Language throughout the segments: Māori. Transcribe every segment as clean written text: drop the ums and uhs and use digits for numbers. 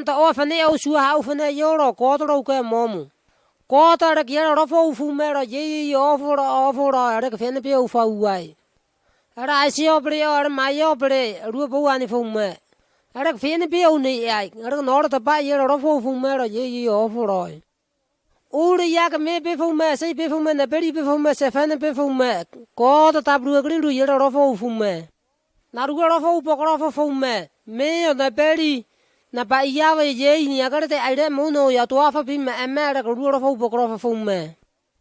anta ofane o su haufane yoro kotro ke momu. Kota de kiera rofo fumero ye ofora de fene pe ufa uai. Ara asio bre or mayo bre rubo ani fume. Ara fene pe uni ai. Ara nor ta pa ye rofo fumero ye ofora. Uri yak me be fume se be fume na beri be fume se fene be fume. Kota ta bru gri ru ye rofo fume. Na ru rofo pokro fume. Me na beri na pa iawe ye ni agora te aire muno ya to afa bi me emera ko ru rofo pokro fume.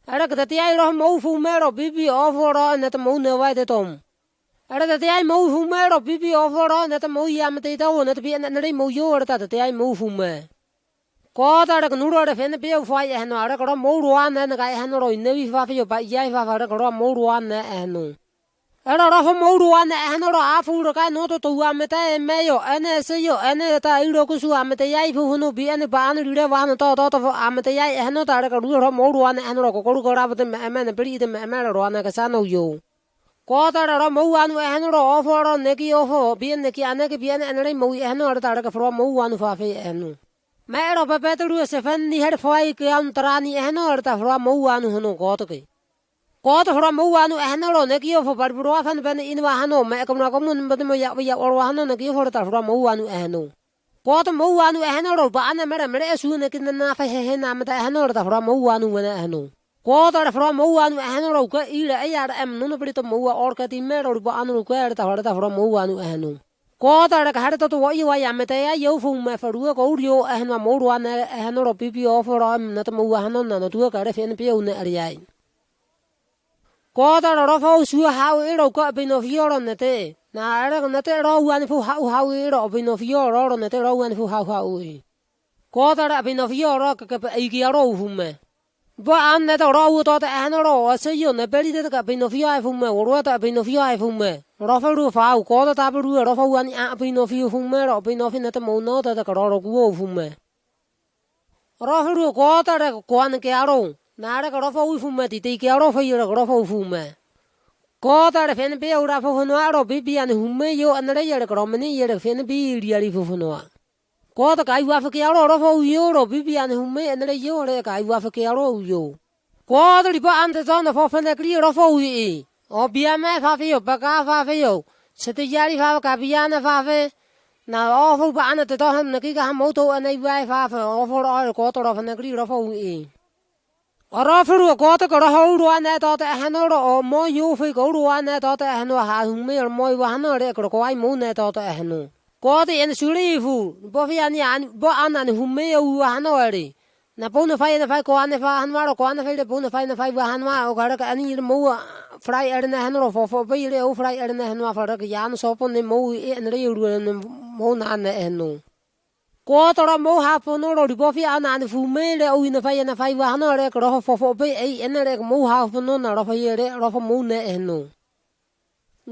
Ara ka te ai ro mo fume ro bibi ofora na te muno wa te tom. Ara te ai mo fume ro bibi ofora na te mo ya me te to na te bi na ri mo yo ara te ai mo fume. Ko ta ra nu ro fe ne pe fa ya no ara ko mo ro an na ga ha no ro ne vi fa fe yo ba ya fa fa ko mo ro an na no. Ara ro mo ro an na no ro a fu ro ka no to a me ta me yo ene se yo ene ta i ro ku su a me te ya fu no bi ene ba an ri re wa no to a me te ya no ta ra ko ro mo ro an na no ro ko ko ra ba te me ne pri te me ro an ka sa no yo. Ko ta ra mo an no ro fo ro ne ki ofo bi ne ki ane ki bi ene ene mo no ta ra ka fro mo an fa fe eno. Me ro pa pe tu se fan ni her foi ke an trani no ta fro mo an no ko to ke. Ko to fro mo an no ro ne ki ofo par bro fan ben in wa no me ko na ko mun ba mo ya or wa no ne ki fro ta fro mo an no. Ko to mo an no ro ba an me su ne ki na fa he na me ta no ta fro mo an no. Ko ta fro mo an no ro ka i re ya em no pri to mo or ka ti me ro ba an ro ka ta fro mo an no. Ko ta ra ka to wa i wa ya me te ya yo fu me fa ru ko rio no mo ro an no ro pipi o fo ro na to mo no na tu ka re fe ne pe un ari ai. Ko ta ro fo su ha i ro ko bi no fioro ne te. Na ra na te ro an fu ha i ro bi no fioro ro ne te ro an fu ha i. Ko ta ra bi no fioro ka i ki ro fu me. Ba an ne to ro to ta no ro se yo ne beri te ka bi no fio ai fu me ro ta bi no fio ai fu me. Ro fa ru fa ko ta ba ru ro fa an a bi no fio fu me ro bi no fi ne te mo no ta ka ro ku fu me. Ro fa ru ko ta ra ko an ke aro. Na ra ka ro fa fu me ti te ke aro fa yo ro fa fu me. Ko ta ra fe ne pe ura fa no aro bi bi an hu me yo an re ye ro me ni ye fe ne bi ri ari fu no. Ko ta kai wa fa ke aro ro fa yo ro bi bi an hu me an re yo re kai wa fa ke aro yo. Ko ta ri ba an te to na fa fa ne kri ro fa i. O bia me fa fe yo ba ka fa fe yo. Se te yari fa ka bia na fa fe. Na o fu ba an te to han na ki ka mo to an ai wa fa fa o fo ro ko to ro fa ne kri ro fa i. O ro fa ru ko to ko ro ho ro an to te han ro o mo yo fe ko ro an to te han ha hu me mo wa han re ko ai mo ne to te han. Ko te en su ri fu bo fi an an bo an an hu me u han re. Na po na fa ko an fa han wa ko an fa le po na fa wa han wa o ga ka ani mo frai erne han ro fo be le o frai erne han wa fa ka ya no so po ne mo en re ru mo na ne no. Ko to ro mo ha po no ro bo fi an an fu me le o ina fa wa han re ko ro fo be e en re mo ha po no na ro fa ye re ro fo mo ne no.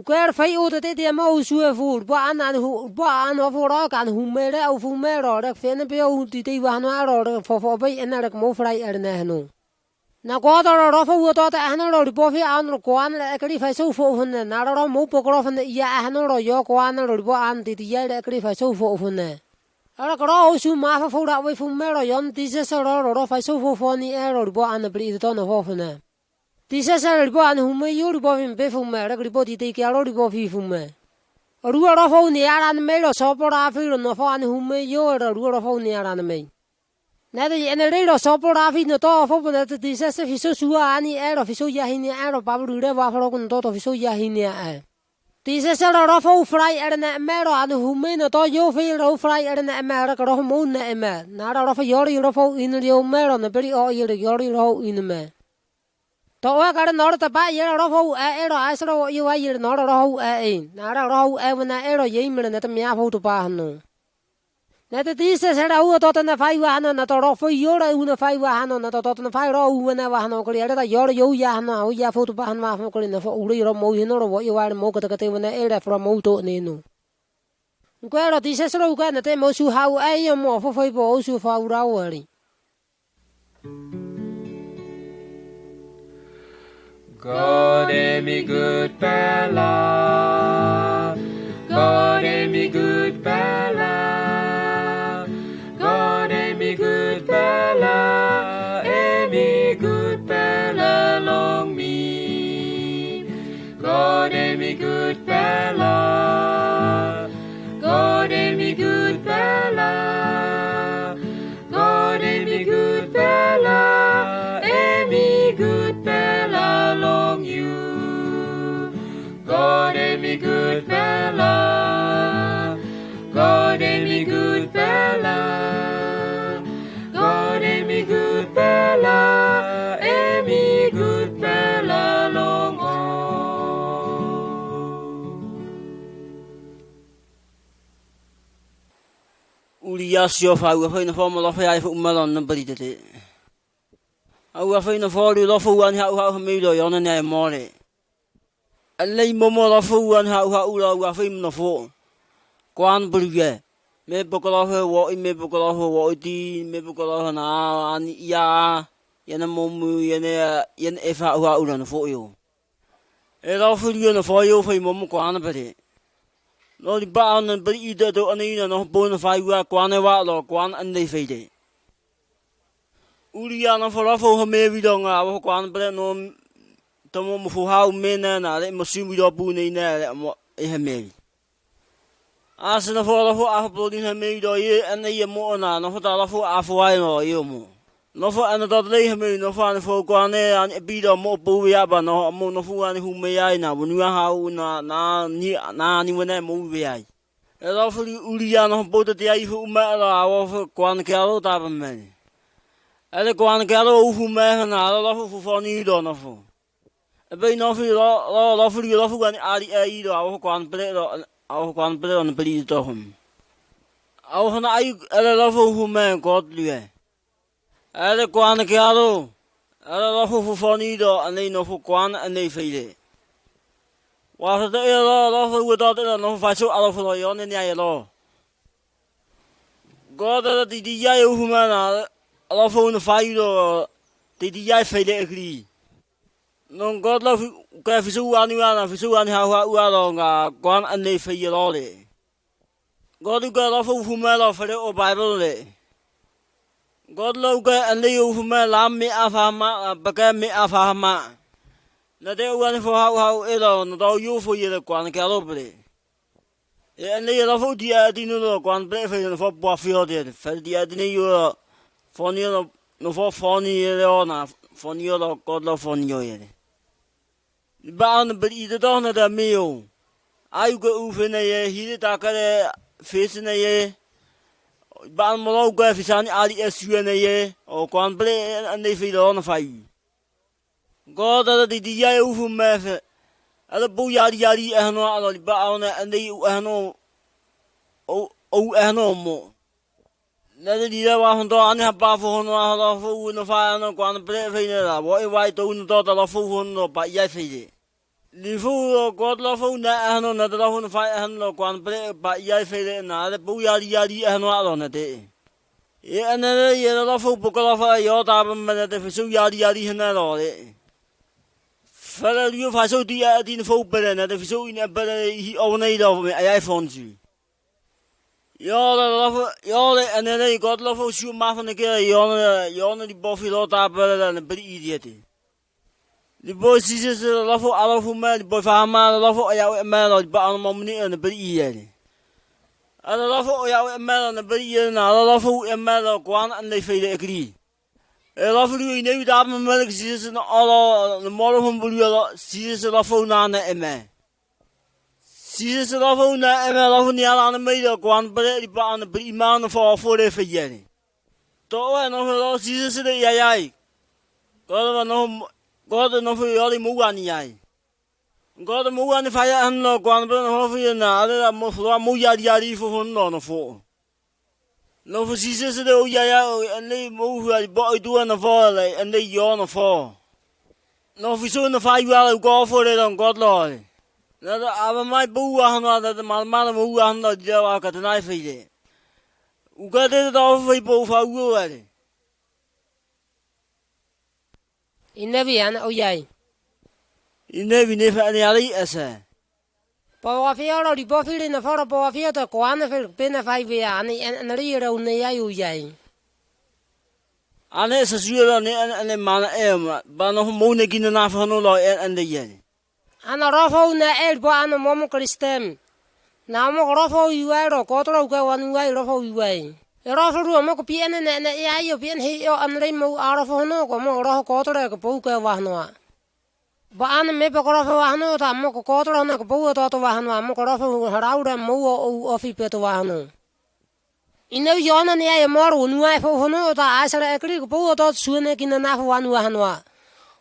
Quer fai o te te mo su e fu bo an o fo ro kan hu me re o fu me ro re fe ne pe o ti te wa no ro fo be en re mo frai erne no. Na ko to ro fo to ta han ro bo fi an ro ko an le kri fa so fo hun na ro mo po ko fa ya han ro yo ko an ro bo an ti ya le kri fa so fo hun ne. Ara ko ro su ma fa fo ra we fu me ro yon ti se ro fa so fo ni e ro bo an bri to no fo hun ne. Ti se ro an hu me yo ro bo fi be fu me ra kri bo ti te ke ro bo fi fu me. Ru ro fo ni ara me ro so po ra fi ro no fo an hu me yo ro fo ni ara me. Na de en re ro so po ra fi no to fo po de ti se fi so su ani e ro fi so ya hi ni e ro pa ru re wa fo ko to fi so ya hi ni e. Ti se ro fo frai erne me ro an hu me no to yo fi ro frai erne me ro ko ro mo ne me. Na ro fo yo ro fo in ro me ro na peri o yo ro in me. To wa ka no ta pa ye ro fo e ro a so ro yo wa ye no ro e na ro e na e ro ye me na ta me fo to pa no. Na te tise se ra u to na fai wa na to ro fo yo ra u na fai wa na to na fai ro u na wa na ko ri ta yo ya na u ya fo to pa na fo ko na fo u ro mo hi no ro yo wa mo ko te na e ra fro mo to ne no. Ko ro tise se ro ka na te mo su ha u ai mo fo fo bo su fa u ra u ri. God är min good fella. God är min good fella. sio fa u fa na fo mo lo fa ai fu malon na bari te au fa na fo lu lo fu an ha me lo yo na ne mo le alai mo mo lo fu an ha u lo fa na fo quan bru ye me bo ko lo wo me bo ko lo wo ti me bo ko lo na an ya yana mo mu yana yan e fa u na fo yo e lo fu yo na fo yo fa mo quan bari lo di ba an bari ida do an ina no bo na fa u quan e wa lo quan an dei fe de Uriana for ho me vi dong a ho quan bari no to mo fu ha me na na le mo su mi do bu nei na mo e he me asena fo la fo a fo din me do ye an ye mo na no fo ta la fo a fo ai no ye mo no fo an do le me no fo an fo kwa ne an bi do mo bu ya ba no mo no fo an hu me ai na nu ha u na ni mo na mo we ai e la fo uri ya no bo te ai hu me la a fo kwa ne ka lo ta ba me ele kwa ne ka lo hu me na la fo ni do no fo e be no fo lo fo an ai do a fo kwa ne do au quan ple on peli to hum au hana ai ele lo fu me god lue ele quan ke alo ele lo fu ni do ani no fu quan ani feile wa sa de lo fu do de no fa so alo fu lo yo ne ya lo god de di ya hu ma na alo fu no fa do di ya feile agri non god lo ka fisu ani ha lo nga quan ani fe ye lo le god ga lo fu ma lo fa o bible le god lo ga ani fu ma la me afa ma ba ka me afa ma na de wa fo ha e lo no do yu fu ye le quan ka lo ble e ani lo fu dia di no lo quan ble fe no fo bo fi o de fa dia di ni yo fo ni lo no fo ni le ona fo ni lo god lo fo ni yo ye ba an bri de do na da meo ai go u fe na ye hi ta ka le fe se na ye ba an mo lo go fe san ali su na ye o quan ble an de fe do na fa u go da di ya u fu me fe ala bu ya ri e no ala ba an an de u e no o e no mo na de di wa hon do an ha ba fo no ala fo no fa no quan ble fe na la wo e wa to no do da fo no ba ya fe de li fu god lo fu na no na da fu fa han lo quan ble ba ya fe de na de bu ya ri no ala na de e an ye lo fu bu ko lo fa yo da ba ma de fu su ya ri na lo de fa la yu fa so di ya di fu ba na de fu su ina ba hi o na do me ai phone ju yo lo fu yo le an ne god lo fu su ma fa ne ke yo na di bo fi lo da ba na bri idiot li bo si se la fo ala fu ma li bo fa ma la fo ya ma la ba an mo ni na bri ye ala la fo ya ma na bri ye na la fo ma la quan an le fe de agri e la fo ni ne da ma ma si se na ala na mo ro bu la si se la fo na na ma si se la fo na ma la fo ni ala na me de quan bri ba an bri ma na fo de fe ye to no lo si se de ya ko no God no fu yo li mu wa ni ai God mu wa ni fa ya an lo quan ben ho fu na le mo fu mu ya ri fu no fu no fu si se de o ya an le mu fu bo du na fo le an le yo na fo no fu so na fa yu ala go fo le don God lo na da aba mai bu wa na da mal mal mu wa na ja wa ka na fe le u ga de do fu bo fa u wa le Inabi an o yai ine vi ne fa ni ali asa po wa fi ro di bo fi na fo po wa fi to quan fe pe na fa vi an an ri ro ne ya yu yai ane sa su lo ne an ma na e ma ba no mo ne kin na fa no lo an de ye an ro fo na el bo an mo mo kristem na mo ro fo yu ai ro ko to ro ka wan ai ro fo yu ai ro fo ru mo ko pien ne ya yo pien he yo an ri mo a ro fo no ko mo ro ko to re ko po ka wa no ba an me po ko ro fo wa no ta mo ko to ro na ko po to wa no mo ko ro fo ha ra mo o fi pe to wa no ina yo na ne ya mo ro nu ai fo no ta a sa re kri ko po to su ne kin na fo wa no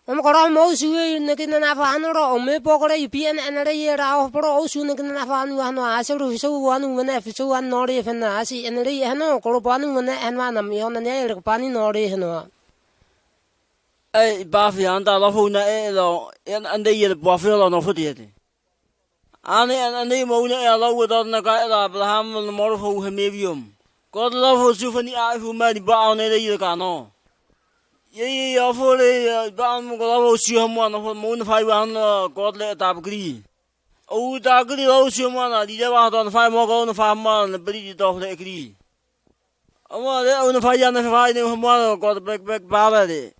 Kora mo suwe nakin na fanoro o me pokore ipian anare yera o pro o su nakin na fanu hano asuru fiso wanu mena fiso wan nori fena asi anare hano koro panu mena anwana mi ona ne pani nori hano. Ai bafi anda la fu na e lo ande ye bo fe lo no fu de. Ane mo na e lo wo na ka la Abraham no mo fu hemevium. God lo fu su fani a fu ma di ba ne de ye ka no. Ye ya fu le ba mo ko lo su mo na fu mo na fa wan God le ta bgri. O ta gri lo su mo na di de ba do na fa mo ko na fa ma na bri do le gri. Amo le o na fa ya na fa ni mo God back ba la de.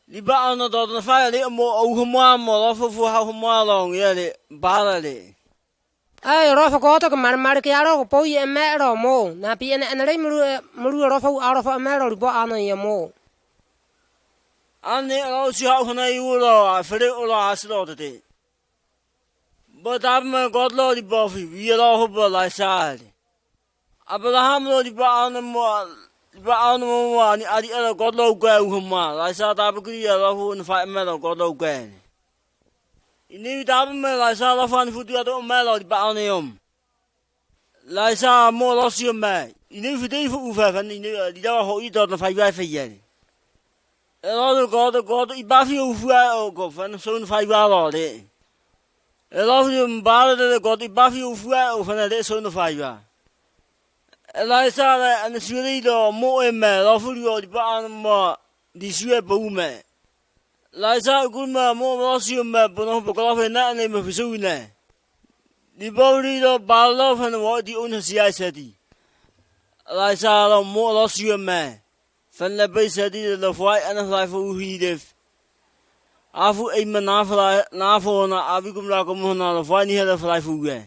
Li ba na do na fa le mo o mo lo fu ha mo long ye le ba la de. Ai rofa kota ke mar ke aro po ye mero mo na pi en anare muru rofa aro fa mero bo ana ye mo. Ane lo su ha na yu lo a fere o lo as lo de. But am God lo di bo fi wi lo ho bo la sa. Abraham lo di ba ana mo ani ari elo God lo ga u ma la sa ta bu kri lo hu na fa me lo God lo ga. Ini da me la sa lo fan fu tu do me lo di ba ana yom. La sa mo lo si me. Ini fu de fu fa fan ini di da ho i do na fa wa fa ye. Elo God I ba fi u fu o go fan so na fa wa lo de. Elo fu ba de God I ba fi u fu o fan de so na fa wa. Elisa and the Swedido more in me, lawful you the mo di sue bome. Liza Gulma more losium, but no book in that name of his own. The body of Barlov and what the owner said. Liza more losium man. Fan the base said the white and a life who he live. Afu a manafla, Nafona, Avicum Lacomona, of one head of life who were.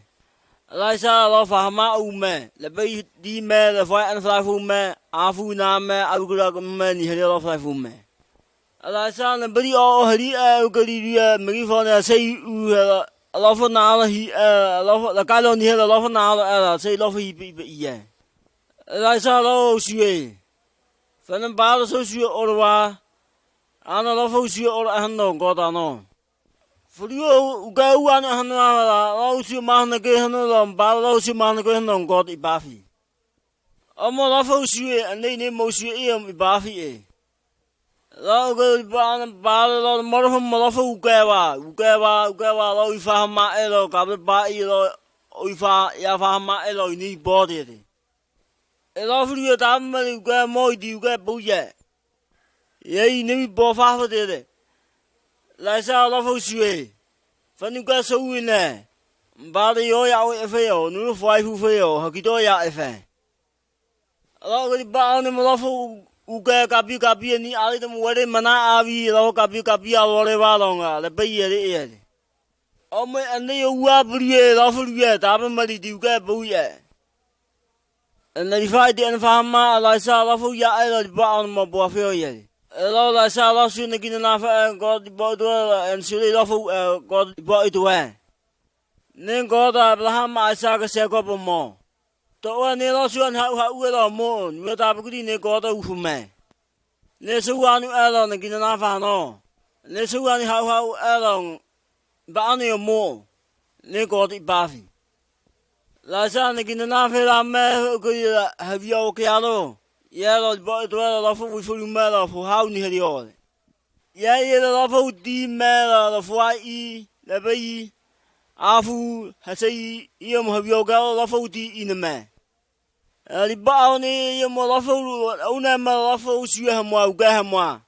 Liza love Hama ume, the bay di me, the white and fly ume, Afu na me, Agulak many head of life ume. Liza and the body all Hari Galidia, Marifona say you a love for now, he love the guy on here, a love for now, say love he be ye. Liza lo sue. Fan and ball so sure or wa, and a love of you or a hand on God on. For you go one hand, you man again on Balos, you man again on God I Buffy. Almost awful sweet and they name most you Buffy. Long go ban ball more from Molofu Gava, low fama elo, covered by elo, Ufa Yafama elo, you need body. It offer you a damn you get more, you get booyah. Yea, you need both half did it. Liza love you. Fan you got so in there. Body oya fail, no five who fail, Hakidoya efe. Along with bound him lawful Uga Kapi and the item wedding mana avi, low Kapi or whatever longer, the bay at the end. Oh, my, and they were lawful yet, Abamadi do get booyah. And then if I didn't find my Liza lawful ya, I bound my boy. Hello, I saw last soon again enough and God the body and silly lawful God the body to wear. Then God Abraham I saw a second more. The one they lost you and how will or more, you have green God of man. Let's one alone again enough and all. Let's one how along, but only more. They got it bathing. Last time again enough, have you okay? Yeah, Lord, boy, to a lawful with full matter for how near the all. Yeah, the lawful D matter of Y.E. the bay. Afu has a yum have your girl lawful D in the man. The bounty, you more lawful, owner lawful, you have more, Gahamwa.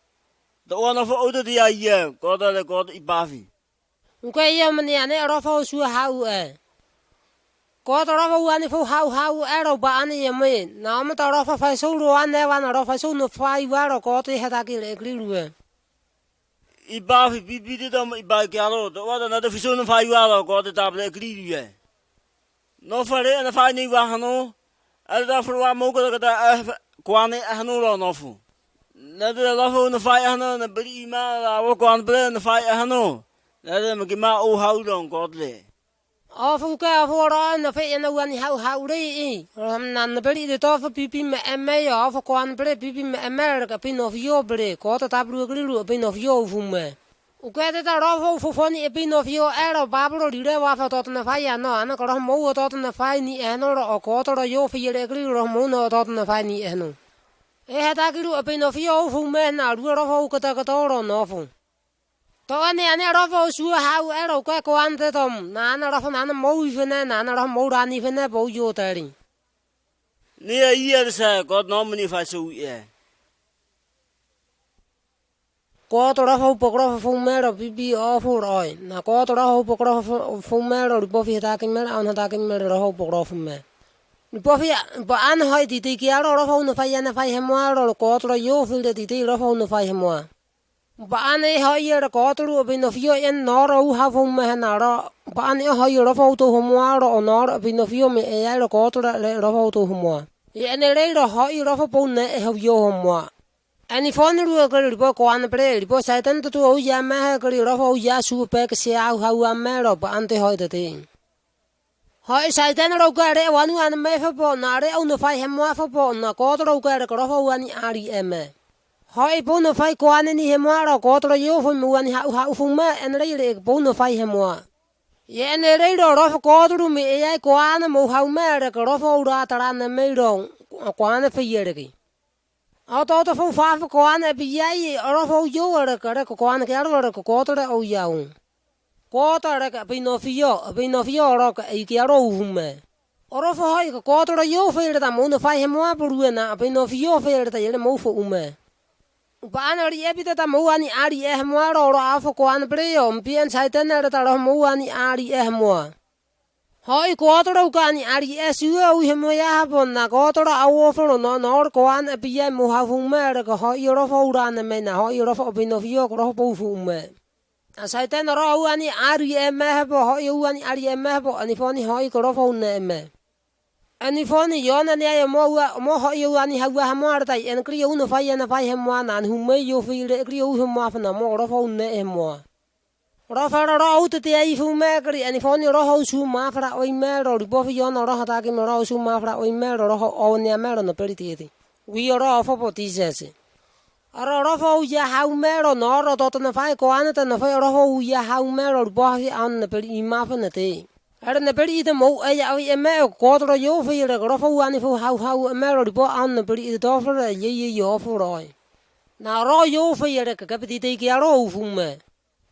The one of older the year, God, the God, Ibafi. Okay, Yamani and Erofo su how God rofa one for how arrow bani yame. Now I'm the rofa fa so one never rofa so no 5 hour got a head agree. Ibafi beat them Ibagalo, the one another fish on 5 hour got the double agree. No for it and finding Wahano, Elder for one moga that Quani Hanola nofu. Neither love on the fire Hano and the Brima, I walk on blend the fire Hano. Let them give my old how long godly. Afu ka afu ra na fe na wani hau re na na beri de to pipi me eme ya afu kwan bre pipi me eme ka pin of yo bre ko ta bru gri ru pin of yo fu me u ka de ta ro fu foni pin of yo era babro ri re wa fa to na fa ya no ana ko mo to na fa ni eno ro ko to ro yo fi re gri ro mo no to na fa ni eno e ha ta gri ru pin of yo fu me na ru ro fu ka ta ro no fu to ane ro fo su hau ero ka ko ante tom na ro fo na mo ifene na ro mo ra ni fene bo yo tari ni a year sa God normally fa so ye ko to ro fo pokro fo mero bibi o fo roi na ko to ro pokro fo mero bo fi ta ke mero an ta ke mero ro pokro fo me ni bo fi ba an hoi di ki ro fo no fa ya na fa he mo ro ko to yo fi de di ro fo no fa he mo ba ane hoi ro ko to ro bi no fio en no ro ha fo me na ro ba ane hoi ro fo to mo ro no ro bi no fio me e ro ko to ro fo to mo e ene re ro hoi ro fo po ne e ho yo mo ani fon ru ko ri bo ko an pre ri bo sa tan to o ya ma ko ri ro fo ya su pe ke se au ha me ro ba ante hoi de ti hoi sa tan ro ka re wanu an me fo po na re o no fa he mo fo po na ko to ro ka re ko ro fo ani ari eme hoi po no fai ko ane ni he mo ro ko to yo fo mu ani ha fu ma en re po no fai he mo ye en re ro ko to mi e ai ko ane mo ha me re ko ro fo ra ta na me ro ko ane fe ye re ki a to fo fa ko ane bi ai ro fo yo re ko ane ke ro ko to re o ya un ko to re ka bi no fio ro ka i ke ro fu me ro fo hoi ko to yo fe re ta mo no fai he mo a ru na bi no fio fe re ta ye mo fo u me ba na ri e bi ta mo ani ari e mo ro afo ko an bre o bien sai ten re ta ro mo ani ari e mo hoi ko to ro ka ani ari e su o he mo ya bo na ko to ro o fo no ko an bi e mo ha fu me re ko hoi ro fo ra na me na hoi ro fo bi no fio ko ro po fu me a sai ten ro ani ari e me bo hoi u ani ari e me bo ani fo ni hoi ko ro fo ne me ani foni yona ne ya mo ho yo ani ha wa mo arta en kri yo no fa ya na fa he mo na hu me yo fi re kri yo hu mo fa na mo ro fo ne e mo ro fa ro o te ai fu me kri ani foni ro ho su ma fra o me ro bo fi yo no ro ta ki mo ro su ma fra o me ro o ne me ro no peri ti wi ro fo po ti se ro fo ya ha me ro no ro to na fa ko an ta na fa ro ho ya ha me ro bo fi an peri ma fa na te ara na peri de mo ai e me ko to yo fi re ro fo ani fo hau me ro bo an na peri de fo re ye yo fo ro na ro yo fi re ka peti te ki ro fu me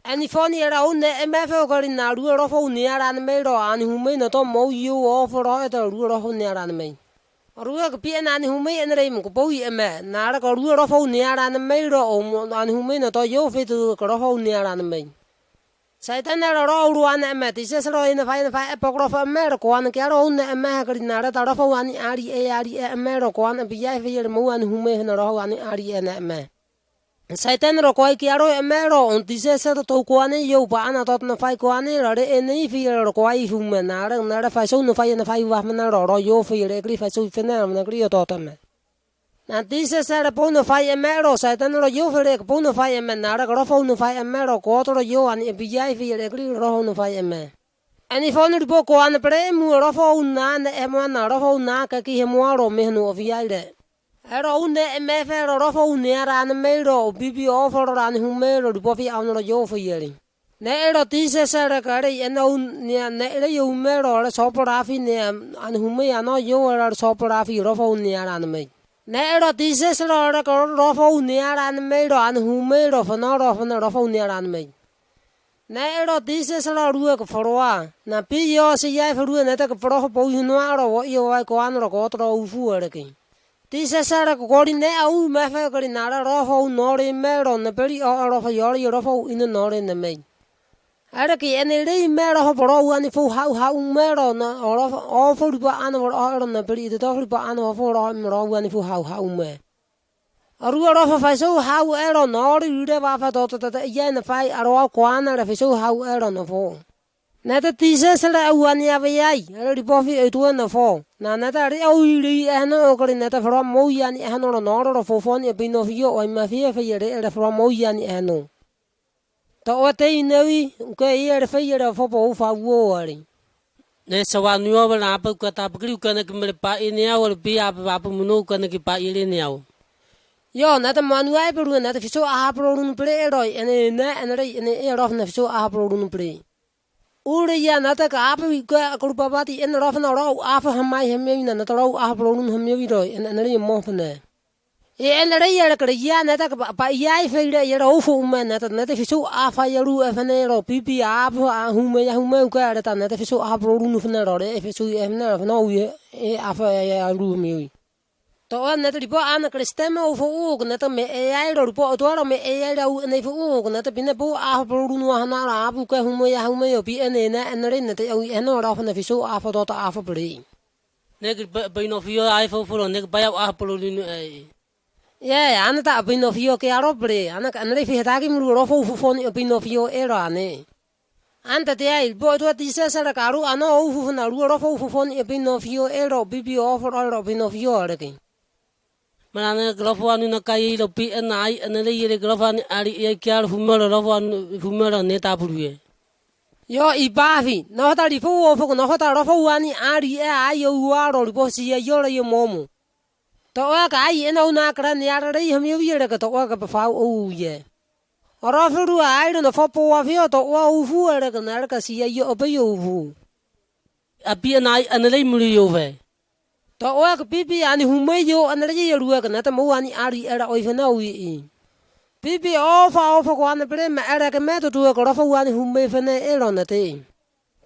ani fo ni era un e me fo ko ri na ru ro fo ni ara na me ro ani hu me no to mo yo o fo ro e to ru ro fo ni ara na me ru ka pi na ani hu me en re mo ko bo i me na ra ko ru ro fo ni ara na me ro o ani hu me no to yo fi to ko ro fo ni ara na me sai tan ro ru an me ti se ro ina fa e pokro fa me ro ko an ke ro un me ha kri na ra ta ro fo ani ari e me ro ko an bi ya fi mo an hu me no ro ani ari e na me sai tan ro ko ke ro me ro on ti se to ko an yo ba na to na fa ko an ro re e ni fi ro ko ai fu me na ra fa so no fa na fa wa me na ro yo fi re kri fa so fi na na kri to to me na ti se po no fa e me ro sai tan ro yo fi re po no fa e me na ra ro fo no fa e me ro ko to ro yo an e bi ya fi re kri ro no fa e me ani fo no bo ko an pre mu ro fo na e mo na ro fo na ka ki he mo ro me no vi ai re ero un e me fe ro fo ne ara na me ro bi o fo ro an hu me ro bo fi an ro yo fi ri ne ro ti se ka re e no ne re yo me ro so po ra fi ne an hu me ano yo ro so po ra fi ro fo ne ara na me ne ro ti se ro fo ne ara na me ro an hu me ro fo no ro fo ne ara na me ne ro ti se ru ko fo ro na pi yo se ya fo ru ne ta ko fo po no ro yo ai ko an ro ko tro u fu re ki ti se ko ri ne au me fe ko ri na ro fo no ri me ro ne peri o ro fo yo ro fo in no ri ne me ara ki ene re me ro fo ro ani fo hau me ro na o fo ri ba an ro ne peri de to ri ba an fo ro ani fo hau me aru ro fa so hau ero no ri re ba fa to ye na fa aro ko an re fa so hau ero no fo na ta ti se u ani ave ai ri po fi tu na fo na ta ri o ri e no ko ri na ta fro mo yani e no ro fo fo ni bi no fi o ma fi e fa ye re fro mo yani e no to o te i nei ko e re fa ye re fo po fa wo ri ne sawa nuo bala apa kata pagriu kana kemele pa ini awal pi apa muno kana ki pa ile ne aw yo na ta manu ai pru na ta fiso a pro pre ro ene ene ro na fiso a pro pre ure ya na ta ka apa ka ku papa ti en ro na ro a fa mai hemme na ta ro a pro hemme ro ene mo ne en ya ka ya na ta pa ya fe ya ro fu me na ta fiso a fa ya ru e fa ne ro pi a hu me ka ta na ta fiso a pro na ro e fiso e na no e a fa ya ru me to na ta ripo ana kristema o fo na ta me e ai ro ripo to ro me e ai ro ne fo na ta pine po a pro no na ra bu ka hu me yo pi ene na re na ta o eno ro fa na fiso a fa to ta a fa pri ne ki ba no fio ai fo ne ba ya a pro nu ya ana ta ba no fio ke aro pri ana re fi ta ki mu ro fo ni ba no fio e ra ne anta te ai bo to ti se sa ka ru ana o fu na ru ro fo ni ba no fio e ro bi o fo ro ba no fio re ki mana grafani na kai lo pi na ai ana le ile grafani ari e kyar humero ne ta purue yo i bavi no ta ri fo no ta ro fo ani ari e ai o wa ro ri po si e yo le yo momo to wa ka ai no na kra ni ara ri hmi wi re ka to wa ka pa fa o ye ora fo ru ai no fo po wa fio to wa u fu re ka na ka si e yo ba yo fu a pi na ai ana le mu yo ve to wa ka pipi ani humai yo ana le ye ru ka na ta mo ani ari era o fa na wi pipi o fa ko ana pre ma era ka me to tu ko ro fa ani humai fa ne e ro na te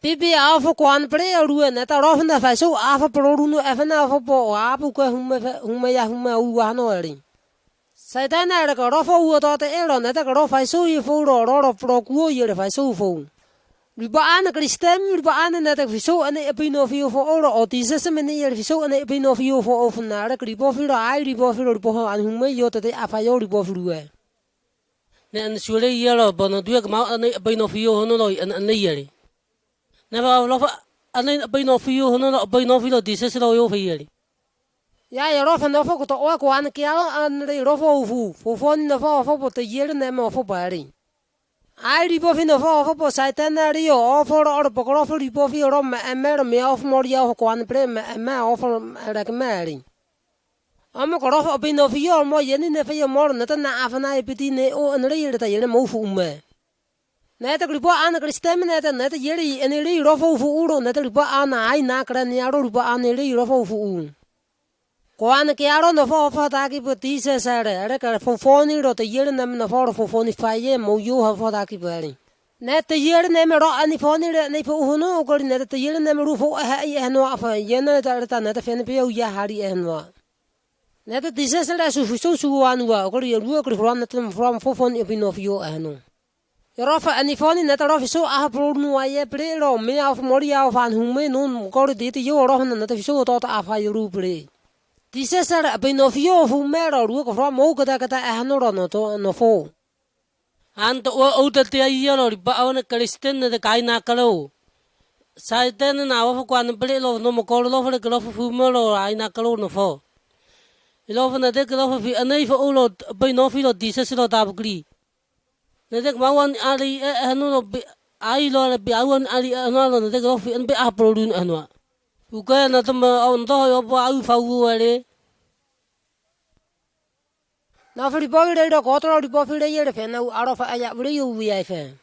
pipi o fa ko ana pre ru na ta ro fa na fa so a fa pro ru no e fa na fa po a pu ko humai u wa no ri sai ta na era ko ro fa u to te e ro na ta ko ro fa so i fo ro pro ku ye fa so fo riba ana kristem riba ana na ta fiso ana e pino fio fo oro o ti se me ne fiso ana e pino fio fo o fna ra ribo fio ai ribo an hume yo te a fa yo ribo fio e ne an sule yelo bono due ma ana e pino fio hono lo an ne yeli ne ba lo fa ana e pino fio hono lo pino fio ti se lo yo fe yeli ya ro fa no fo ko to o ko ana ki an re ro fo fo ni no fo po te yele ne mo fo ba ri ai ripo fino fo po sai tana rio o fo ro po ro fo ripo fi ro me me of moria o ko an pre me o fo ra ke meri amo ko ro fo pino fi o mo yeni ne fe mo na ta na afana e piti ne o an ri ta yele mo fu me na ta ripo an kristem ne ta yele en ri ro fo fu uro na ta ripo ana ai na kra ni ro ripo an ri ro fo fu ko an ke aro no fo ta ki piti se sa re ka fo ni ro te yele na na fo ni fa ye mo yo ha fo ta ki bari ne te yele ne me ro ani fo ni re ne fo no ko ne te yele ne me ru fo ha ye no afa ye na ta na ta fe ne pe ya hari e no ne te dise se la su anu wa ko ri ru ko ro na te fo ni bi no fio e no ro fa ani fo ni ne ta ro so a pro no ye pre ro me a fo mori a fa hu me no ko ri te yo ro na te so to ta afa ru pre dise se la bi no fio fu me ro ru ko ro mo ka ta e no ro no to no fo anto o te te ai ro ri ba ona kristen de kai na kalo sai ten na o ko an ple lo no mo ko lo fo ko fu mo lo ai na kalo no fo lo fo na de ko fo fi anai fo lo ba no fi lo dise se lo ta bugli na de ma wan ali no lo ai lo le bi awan ali no lo de ko fi an be a pro dun anwa u ka na to ma on to yo ba u fa u le na fo ri bo re ro ko to ri bo fi re ye fe na aro fa ya ri u wi ai fe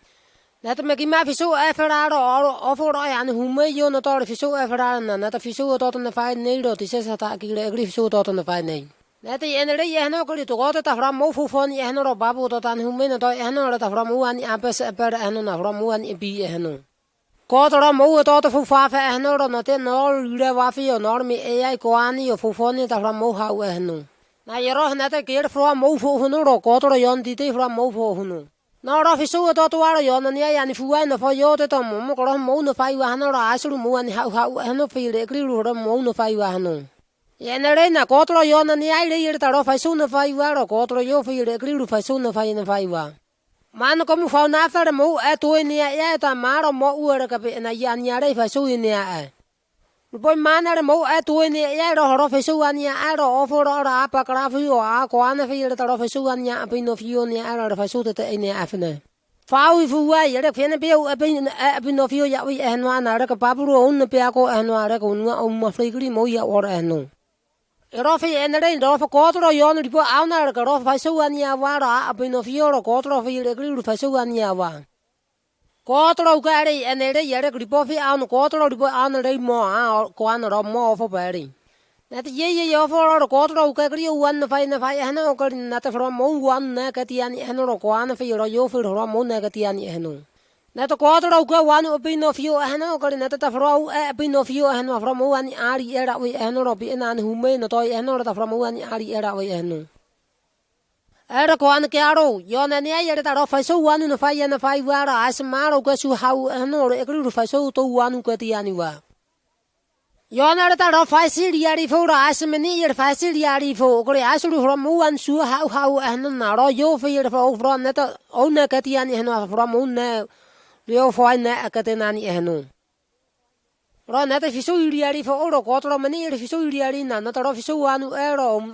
na te me ki ma fi so e fa ro o fo ro ya ni hu me yo no to fi so e fa na ta fi so to na fa nei ro ti se sa ta ki re fi so to na fa nei na te en re ye no ko ri to ko ta fra mo fu fo ni e no ro ba bu to ta ni hu me no to e no ro ta fra mo ani a pe se per e no na fra mo ani bi e no ko to ro mo to fu fa fa e no ro no te no re wa fi yo no mi e ai ko ani yo fu fo ni ta fra mo ha e no na ye ro na te ke fra mo fu no ro ko to ro yon ti te fra mo fu no no ro fi so to wa ro yon ni ya ni fu ai no fo yo te to mo ko ro mo no fa wa no ro a su mo ani ha e no fi re kri ro mo no fa wa no ye na re na ko to yo na ni ai re ta ro fa su no fa wa ro ko to yo fi re kri ro fa su no fa wa man ko mu fa na fa mo e to ni ya ta ma ro mo u re ka pe na ya ni re fa su ni ya bo man re mo e to ni ya ro fa su ani ya ro o fo ro ra pa kra fi o a ko ana fi re ta ro fa su ani ya pe no fi o ni ya ro fa su te ni a fa ne phao phu ai để phiền biểu bên nó phiêu dạo anh hoa nào để cái papu ông nó bia có anh hoa để ông mà phải cái mồi dạo ở anh nó rồi phải anh đây rồi phải có rồi yon đi bộ áo nào cái rồi phải số anh nhà vào đó bên nó phiêu rồi có rồi phải để cái phải số anh nhà vào có rồi cái đây anh đây để cái đi bộ phải áo nó có rồi đi bộ áo nó đây mò có anh rồi mò phải về đi nè thì giờ phải rồi có rồi cái điều anh phải anh nó cái nè thì phải mong anh nè cái tiền anh rồi có anh phải rồi vô phải rồi mong nè cái tiền anh nè thì có rồi cái anh bên nó phiêu anh nó cái nè thì phải bên nó phiêu anh phải mong anh ari era với anh rồi bị anh hume nó tôi anh rồi phải mong anh ari era với anh era có anh cái rồi giờ nè giờ thì tao phải số anh nó phải vào rồi ai mà rồi cái số hao anh rồi cái phải số tôi anh cái tiền vào giờ này tao phải xử lý đi phố rồi, ai xem này giờ phải xử lý đi phố, cái ai xử lý from muốn số hao anh nó rồi vô phải giờ from from này tao ông này cái tiền này nó from ông này, liệu phải này cái tiền này anh rồi này tao phải xử lý đi phố rồi, có tao mình giờ phải xử lý đi nè, tao phải xử anh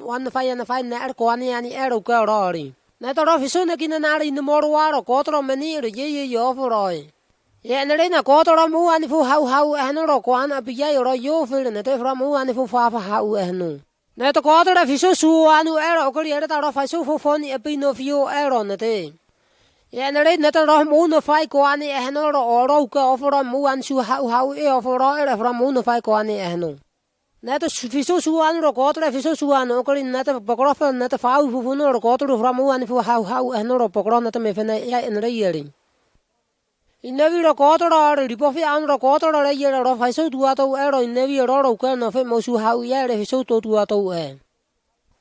anh phải này có anh cái rồi, này tao phải xử này cái này đi mua rồi, có tao mình giờ giờ rồi. Dạ này nè có tao mua anh phụ hao anh rồi có anh bây giờ rồi vô phải này tao phải mua anh phụ pha hao anh này tao có tao phải số anh rồi cái này tao phải số phone bên nó phiêu rồi này thế dạ này tao mua nó phải có anh rồi cái offer mua anh số hao offer rồi phải mua nó phải có anh này tao phải số anh rồi có tao phải số anh cái này tao bắt đầu phải này tao phải phụ nó rồi có tao phải mua anh phụ hao anh rồi bắt đầu này tao mới phải này dạ này vậy Inevi ro ko to ro ri po fi an ro ko to ro le ye ro fa so tu ato e ro inevi ro ka no fe mo su hau ye re so to tu ato e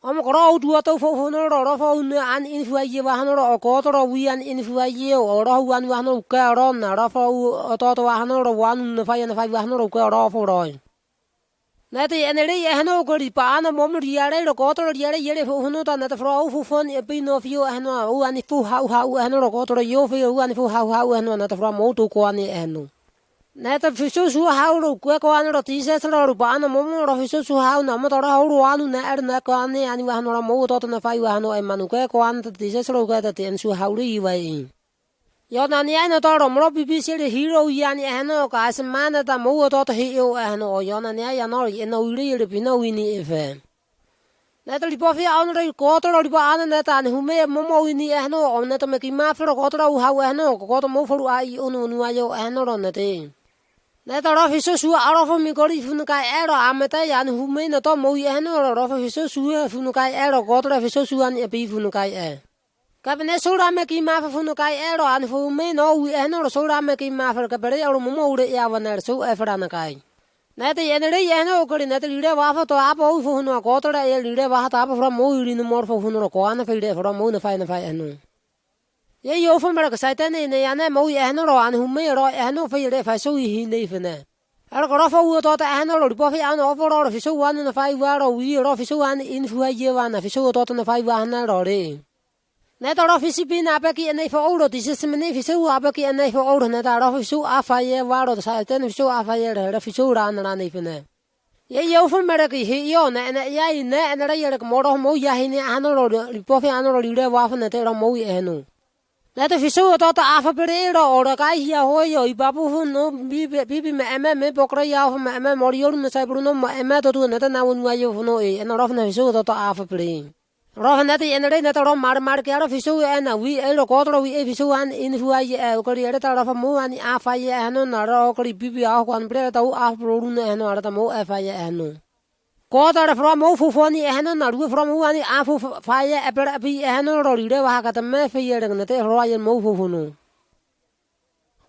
am ko ro tu ato fo no ro fo ne an in fu ye wa han ro ko to ro wi an in fu ye o ro wan wa no ka ro na ro fo to wa han ro wan ne fa ye na fa wa han ro ka ro fo ro na te ene re ye han ko ri pa na mo ri ya re ro ko to ri ya re ye re fo no ta na ta fro fu fon e pe no fio han o an fu hau han ro ko to ro yo fio an fu hau han na ta fro mo to ko an e na ta fi su hau ro ko an ro ti se ro pa na mo ro fi su hau na mo to ro ro an na er na ko an ani wa no mo to na fa wa no e manu ko an ti se ro ko ta ti en su hau ri wa yo na ni ana to ro mo bi bi se ri hero ya ni ano ka se mana ta mo to to hi yo ano yo na ni ya no ri no ri ri bi no wi ni efe na to ri po fi an ri ko to ri pa an na ta ni hu me mo wi ni ano o na to me ki ma fro ko to ro ha ano ko to mo fru ai unu nu ayo ano ro na te na to ro fi su a ro fo mi ko ri fu nu ka e ro a me ta ya ni hu me na to mo wi ano ro fi su fu nu ka e ro ko to fi su an e bi fu nu ka e Kabine sura me ki ma fu no kai ero an fu me no wi eno sura me ki ma fa ka bere ero mo ure ya wana so e fra na kai na te ene re eno ko na te ire wa fa to apo fu no ko to re ire wa ta fra mo uri no mor fu no ko an fa ire fra mo na fa eno ye yo fu me ka sa te ne ya na mo eno ro an hu me ro eno fa ire fa so hi ne fa ne ar ko ro fa u to ta eno ro po fa an o ro fi so wan na fa wa ro wi ro fi so an in fu ye wa na fi so to na fa wa na ro re ne to ro fi si pin apa ki ne fo oro ti se ne fi so apa ki ne fo oro ne ta ro fi so afa ye wa ro sa te ne fi so afa ye re fi so ra na ne fi ne ye yo fu me ki hi yo ne ya ne re ye mo ro mo ya hi ne an ro po fi an ro ri re wa fa ne te ro mo ye no ne te fi so to ta afa pe ro oro ka hi ho yo I ba pu fu no bi me pokro ya fu me mo ri yo ne sa bru no me to tu ne ta na un wa yo fu no e no ro fa ne fi so to afa pe ro na te ene re na to ro mar ke ro fi so e na wi e ro ko to wi e fi so an in fu ai e ko ri re ta ro fa mo an a fa ye no na ro ko ri bi a ko an bre ta u a pro ru ne no ara ta mo e fa ye no ko ta ro mo fu fo ni e no na ru fro mo an a fu fa ye e bre bi e no ro ri re wa ka ta me fe ye re ne te ro ye mo fu fu no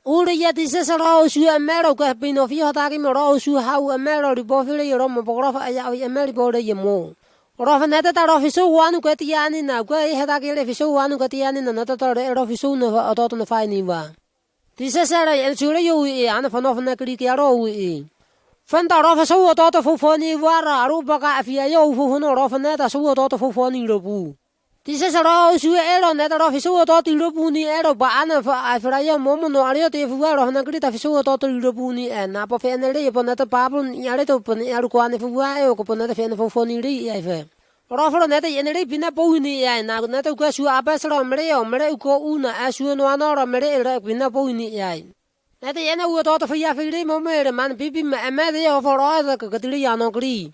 u re ye ti se ro su e me ro ka pi no fi ha ta ki mo ro su ha u e me ro ri bo fi re ro mo bo ro fa ya e me ri bo re ye mo ro fa ne ta ro fi so wanu ka ti ani na ko e ta ke le fi so wanu ka ti ani na ta ro fi so no to no fa ni wa ti se ra e su re yo e an fa no fa na kri ke ro e fan ta ro fa so to fu fo ni wa ra ru ba ka fi yo fu no ro fa ne ta so to fu fo ni ro bu ti se ro su e ro ne ta ro fi so to ti ro bu ni e ro ba an fa a fra yo mo no ari te fu wa ro na kri ta fi so to ti ro bu ni e na po fe ne re po na ta pa bu ni are to po ni aru ko an fu wa e ko po na ta fe na fu fo ni ri e fe Rofo net in the Pina Pony, and now not a question Abbasra Mereko Una, as you know, another Mereka Pina Pony. At the end of what thought of Yafi Moment, man, Bibi, a media for other Catiliano Gree.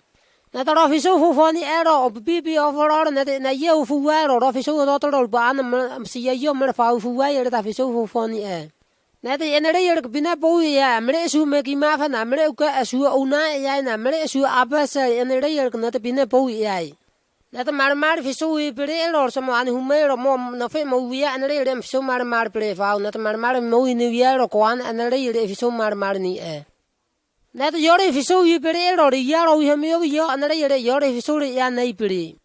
Not an official who for the error of Bibi of all net in a year who were or official daughter of Banam, see a young merfau who wired official who for the air. Net the end of the year Pina Pony, Meresu making Maffan, America as you own, and Meresu Abbas and the rear not Pina Pony. Let a marmar if so we play or someone who made a mom no fame we and read them so marmar play found not a marmar no in the year or one and a read if so marmar in the air. Let your if so you play or the year of him you and read your if so ya napoli.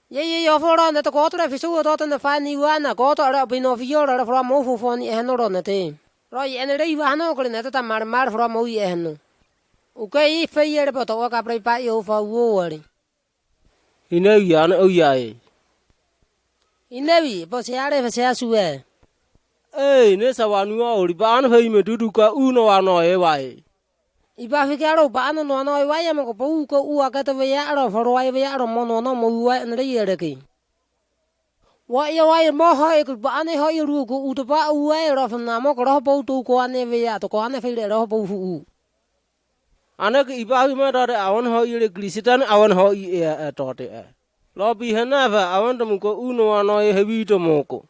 Yea, your for on that a quarter if so thought in the fine one a quarter up in of your from Mofu for the hand on the team. Roy and read Hanokan at a marmar from Oyano. Okay, fair about to walk up by you for war. Yan o yai. Inevi, but Yare says where. Eh, Nessa one more, Ban him to do uno ano ewai. Ibafigaro, Bano, no, why am a Buko, who are got a yard for why we are mono no and the year again. Why you are more high could Bani Hoyuku, Utaba, away of Namok, Robo to Guanevia, to Guanefil, Robo. Anak Ibahima daughter, I want how you glisitan, I want how you a daughter. Lobby Hanava, I want to go uno ano heavy to moko.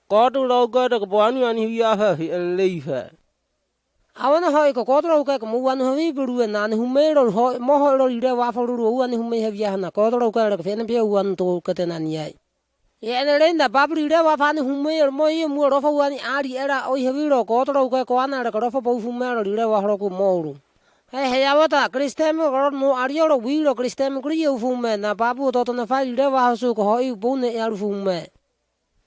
God to log God of one and he are her and leave her. I want to hoik a quarter of one who will and who made or more or you waffle one who may have Yana, quarter of Fenapia one to Catanania. Yea, and then the Babri Reva who may or more of one Adi era or heavy quarter of Guana, a crop of who married Reva Horoku Moro. Hey, Avata, Christem or no Ariolo wheel or Christem Grio Fume, a babu dot on a file Reva Hosu, Hoi Bone Air Fume.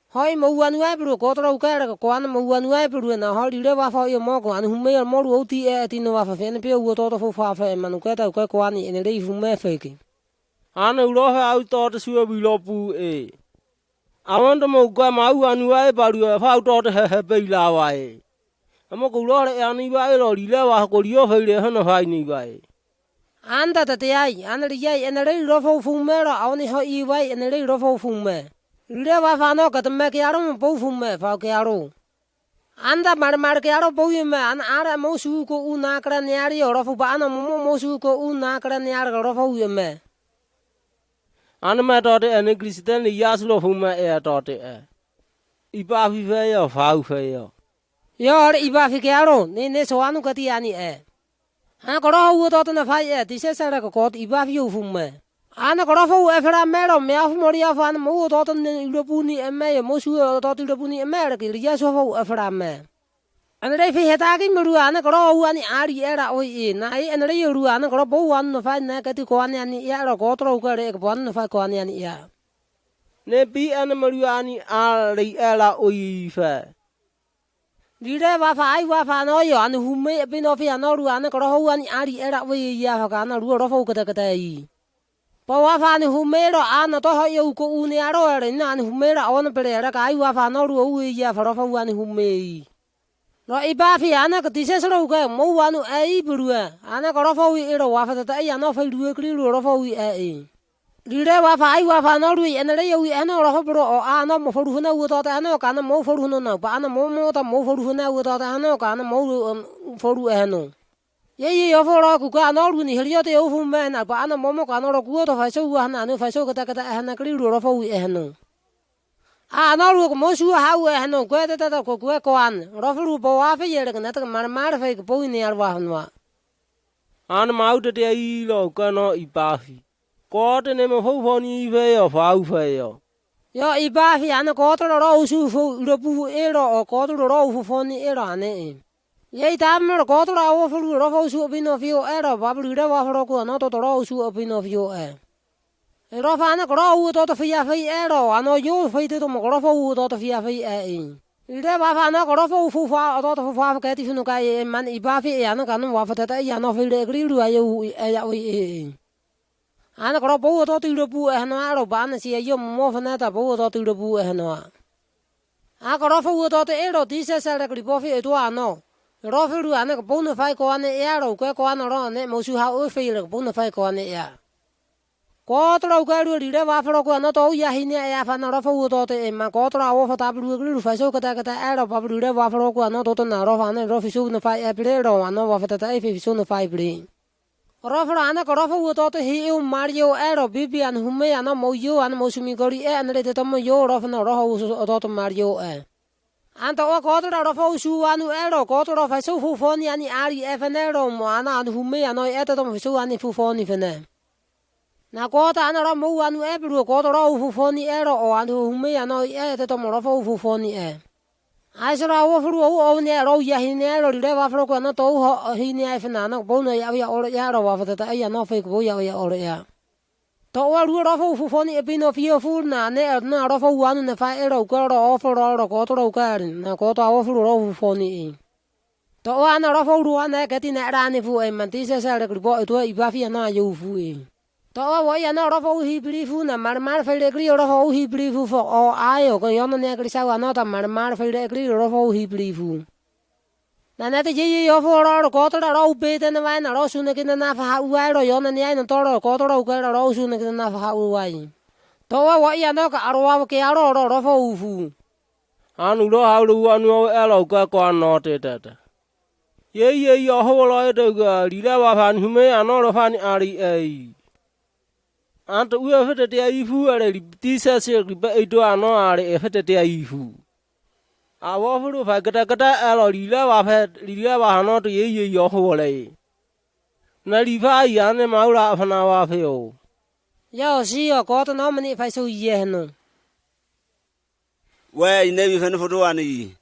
Hoi mo one webru, quarter of Carrick, one one webru, and a holy Reva for your Mogo, and who may or more OT at in of a Fenapio with auto for Fafa and Manuqueta Quani in a day from Mefaking. I know how thought as you will lopu eh. I want to mo Guamau and way about you have out daughter her baby laway. I'm a good lord and Ibai or you never go your failure and a high Nibai. And that the eye, and the yay, and a little ruffle fumera, only her Ibai and a little ruffle fume. Reva Fanoka to make Yarum Bofume, Falcaro. And the Marmarcaro Boyuma and Ara Mosuko Unacraniari or Rofubana Mosuko Unacraniar Rofuyame. And my daughter and a Christian Yaslo Huma air daughter. Ibafi fail of how fail. Your Ibafigaro, Nene Soanu Catiani air. Anacoro would out on the fire, this is a court Ibafu Fume. Anacrofo, Efra Mero, Meaf Moria Fan, Mo, Totten, Lopuni, and May, Mosu, Totti Lopuni, America, Yasofo, Efra. And if he had taken Maruana, grow one Ari era oi in, I and Ruana, Grobo one of 5 negative one and year or quarter one of 5 one and year. Ne be and Mariani are the Ella Oifa. Did ever 5 Wafanoyo and who may have been of Yanoruana, Groho one Ari era oi Yavagana, Rurofocatatai. Powafan who made Anna Tohoyo Uniaro and who made on Pereira, I Wafanoru Yafaro one who may. No Ibafi Anna Tisero, Mo one a Brua, Anna Gorofo era wafa that I am not a Rufo a. Did ever 5 Wafanori and a Leo and a Robro or Anna Moforuna without Anno, and a Mo Foruna, but Anna Momo, Moforuna without Anno, and a Mo Foruano. Yea, of all Kukan, when he heard the old man, but Anna Momo cannot go to Faso and if I saw that and a clear Rofo Eno. Ah, no, look, Mosu, how I know whether that of Coquan, Rofu Boafa, and that Marmarfake Boy near Wahanwa. And mouth at the eel of Gano Ibafi. God and him a hope on Eve of how fail. Yo, Ibafi and a quarter of Rosu for Robu era or quarter of Rofu for the era name. Yea, damn a quarter hour for Rofu opin of your era, Babu Rava, not to Rosu opin of your air. Rofana grow out of Yafi arrow, and no you fated to Mogrofo out of Yafi air. Revana Grofo Fufa out of Favacat Funukai, Man Ibafi, and a canon wafata, Yanofil agree to I. And a gropo out to the boo and Aroban, see a young mofanata boat out to the boo and Noa. I Grofo without the arrow, this is a repofi at one no. Rofu and a bona fide on the arrow, Quack one around, Mosu how fail a bona fide on the air. có tao cái đứa đi đây vào phải có nó tao ya hi nè ya phải nó ra phụ tao thì mà có tao vào phải bự cái phải số cái ai đâu phải bự đây vào phải có nó tao nó ra phải nó phải số nó phải ép đây rồi nó vào phải tại phải số nó phải bự ra phải anh có ra phụ tao thì hiểu Mario ai đâu bibi anh hume anh mau yo anh mau sumi gori anh đây tao mau yo ra phải nó ra phụ tao Mario anh tao có tao ra phụ số anh ai đâu có tao phải số phụ phone anh ari FNL rồi mà anh hume anh ai tao phải số anh phụ phone phải nè na có ta anh ra mua anh em rồi có tao ra phụ phone ni rồi anh hume anh ai tao mà ra phụ phone ni ai sẽ ra phụ nè rồi ya hi nè rồi để vào phụ có nó tao hi nè phải nó bố này ya ya rồi vào ta ai nó phải có ya ya tao ra ra phụ phone ni pin of you full nè na ra phụ anh nè phải rồi có rồi có tao cái na có tao phụ ra phone ni tao anh ra phụ anh cái tin ra ni phụ em mà tí sẽ cái bộ tôi iba phi na yêu phụ tao vậy anh ra phụ hi b리 phụ na mar phải cái ra phụ hi b리 phụ for ai ở cái yon này cái sao anh ta mar phải cái ra phụ hi b리 phụ nè thì gì yo phụ ra có tao ra upe thế này na ra sun cái na phải uai rồi yon này nó tao có tao cái ra sun cái na phải uai tao vậy anh cái arwa cái ra phụ phụ anh đó hao lu anh alo cái quan nó thế ye yo ho lo được đi ra vào phan hume anh nó phan ari ai anh tụi phải để ai phu ở đây tí sẽ cái bây giờ anh nó ở đây phải để ai phu à vào phu phải cái alo đi ra vào nó tụi ye yo ho lại nãy đi phải anh mà ra phan vào phải không yo si yo có tao nó mình phải số gì hết nữa Where you never find for one.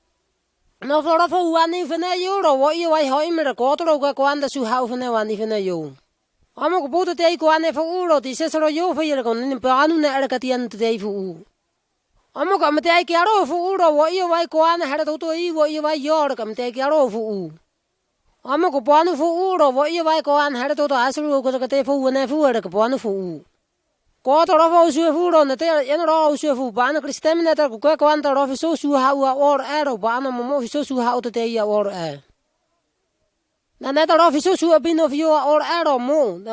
nó phải ra phụ anh đi phải nè yo rồi vậy hỏi mình là có tao cái quan đó su hao phải nè anh đi phải nè yo ông có bố tôi có anh phụ rồi thì sẽ rồi yo phải là còn nên bạn nè cái tiền tôi phụ ông có mà cái rồi phụ rồi vậy có anh hay là tôi vậy yo rồi cầm cái rồi phụ ông có bạn phụ rồi vậy có anh hay là tôi asal cái phụ nè phụ rồi cái bạn phụ có tao ra phụ rồi nè thế anh ra phụ bạn cái stem nè tao có anh tao ra su hao or rồi bạn mà mua su hao tôi or nè tao ra su bên of you or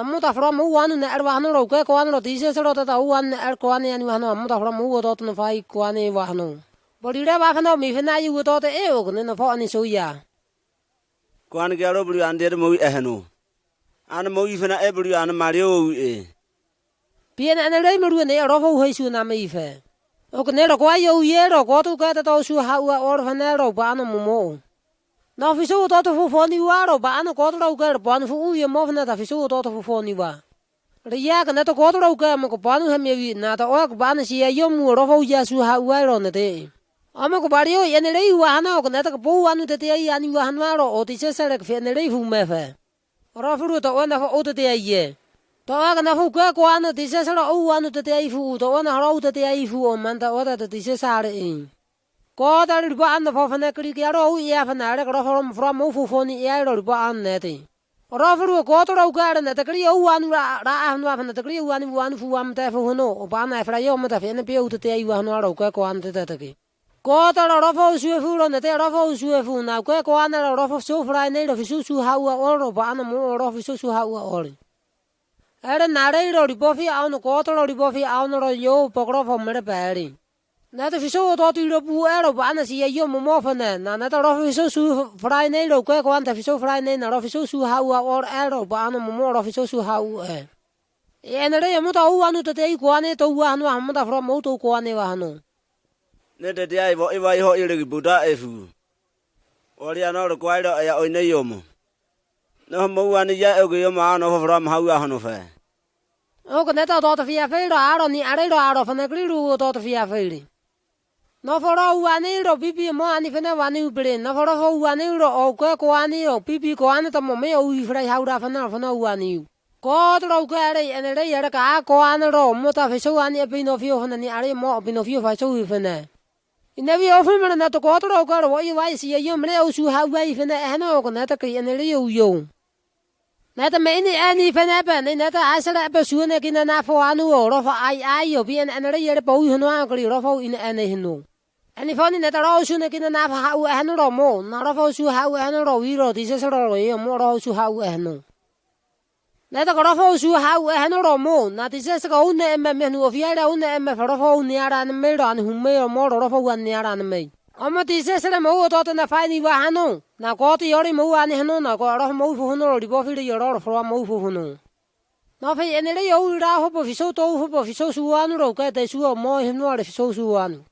mua tao fra mua anh nè vào nó rồi có anh rồi thì sẽ rồi tao anh có anh anh vào nó mua tao fra mua tao nó phải có anh vào nó body ra vào nó mi phải nãy yêu tao thế nó phải anh số ya Quan cái bự anh để mua heno. Anh mua phải na bự anh Mario bien anh lấy mà luôn này ra phụ hay su nam mi phải cái này là có yêu ye rồi có tôi cái tao su hao or phải nè rồi bạn nó mua nó phải số tao phụ phone đi vào rồi bạn nó có tao cái bạn phụ yêu mà phải phải số tao phụ phone đi vào rồi ya cái này tao có tao cái mà có bạn nó hay bị na tao cái bạn sẽ yêu mua rồi phụ ya su hao rồi nè thế ama ko bari yo ene lei wa na ko na ta ko anu te te ai ani wa hanwa ro o ti se se le fe ene lei fu me fe ro fu to ona fa o te te ai ye to ga na fu ko anu ti se se ro o anu te te ai fu to ona ro te te ai fu o man ta o ta ti se sa re ko ta ri ba an fa fa na kri ki ro ya fa na re ko from mo fu fo ni ya ro ba an ne ti ro fu ko to ro ga na ta kri o anu ra anu fa na ta kri o anu fu am ta fu no o ba na fra yo ma ta fe ne pe o te te ai wa no ro ko an te ta ki có tao là phô suy phu rồi nè tao là phô suy phu nào cái quan này là phô số phai này là phi số hao ở rồi bạn nó mua rồi phi số hao ở rồi ở đây đây rồi đi bỏ phi áo nó có tao rồi đi bỏ phi áo nó rồi vô bọc rồi phòng mới bẻ đi nè tao phi số tao tùy rồi bu ở rồi bạn nó xì vô mua phần nè nè tao rồi phi số phai này rồi cái quan tao phi số phai này là phi số hao ở rồi bạn nó mua rồi phi số hao ở đây mua tao ăn tao thấy quan này tao ăn nó mua tao mua tao quan này vào nó nè để ai vội vội họ yêu được Buddha efu, ori nó được quay đó ai oi này yom, nó mua anh ấy ở cái yom mà nó from hao à nó phải, cái này tao tao phải phải rồi ni ở đây rồi phần này cái lu tao phải phải nó phải rồi anh ấy rồi bibi mà anh ấy phải nói anh ấy bền nó phải rồi anh ấy rồi cái anh ấy rồi bibi cái anh ấy tao mà oi phải hao ra phần nào anh ấy có tao cái đây anh ấy ở cái anh ấy rồi mua tao phải số anh ấy bên nó phiêu phần này ở đây mà bên nó phiêu phải số phần này Ina vi offer mana na to ko to ko ro yi wai si yo mre o su ha wai fe na no ko na ta ki ene ri yo na ta me ni ani fe na ba ni na ta asala ba su ne ki na fo anu ro fa ai yo bi ene ri ye bo hu no a ko ro fo ine ene hinu ani fo ni na ta ro su ne ki na fa ha u ene ro mo na ro fo su ha u ene ro wi ro ti se ro yo mo ro su ha u ene 那个老夫说还还那老么？那这些是个乌呢，没努非的乌呢，没老夫尼亚人没人，胡没有毛老夫尼亚人没。我们这些是的毛到那翻译话弄，那搞的有的毛安尼弄，那个老毛夫弄，里边非得有老夫毛夫弄。那非人家有的好不非收多，好不非收数安了，个在数毛很多的收数安。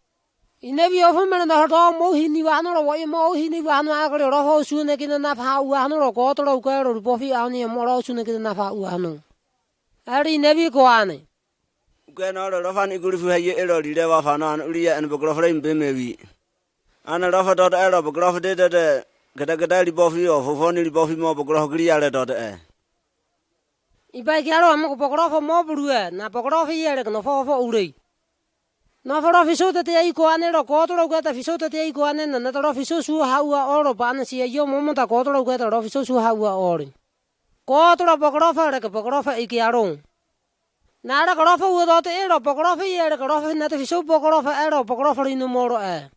因那边我们那好毛很多安了，我也毛很多安了，个老夫数那个那怕安了，搞的了个了，不非安尼毛老数那个那怕安了。而你那边关呢？个那老夫你过来还有了，里头话烦恼，里也不过来没没比。ana rafa dot ela bograf de gada li bofi o fofoni li bofi mo bograf gri ala dot e ibai karo am ko bograf mo brue na bograf yere no fo ure na fo fiso te ai ko ane ro ko to ko ta fiso te ai ko ane na to fiso su hawa oro ban si yo mo ta ko to ko ta ro fiso su hawa oro ko to bograf re ko bograf ai karo na ra bograf u dot e ro bograf yere bograf na te fiso bograf e ro bograf ri no mo ro e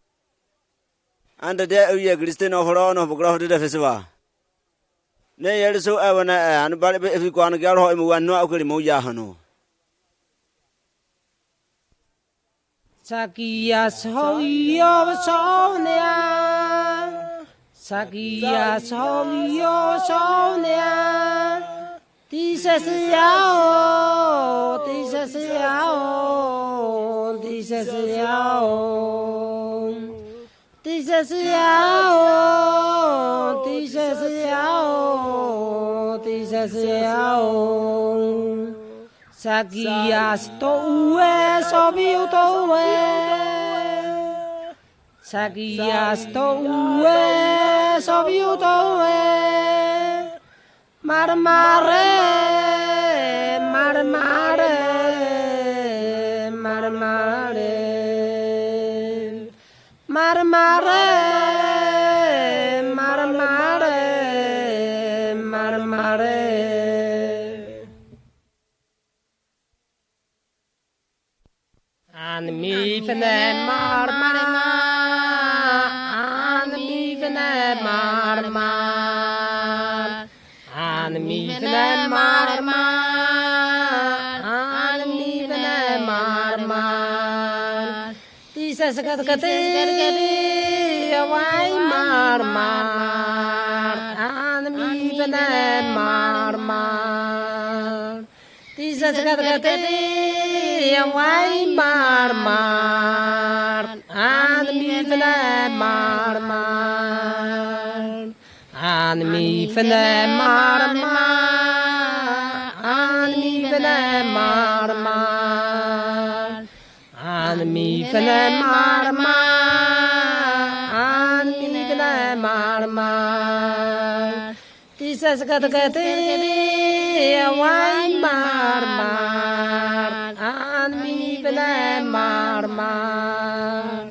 anda de uye kristino horo no bograf de fesiwa ne yel so awana an bal be fi kwan gar ho mu wan no akuri mo ya hanu sakia so yo so ne sakia so yo so ne ti se yao ti se yao ti se yao Jesus yao, Jesus yao, Jesus yao. Sagias to ue sobiu to ue. Sagias to ue sobiu to ue. Marmare, marmare, marmare. Marmare, marmare, marmare. An mi fene marmara, an mi fene marmar, an mi fene marmar, an mi fene marmar. Sagat kate awai marmar an mi vene marmar tisa sagat kate awai marmar an mi vene marmar an mi vene marmar an mi vene marmar an mi fene marmar an mi fene marmar tisa sagat kate awai marmar an mi fene marmar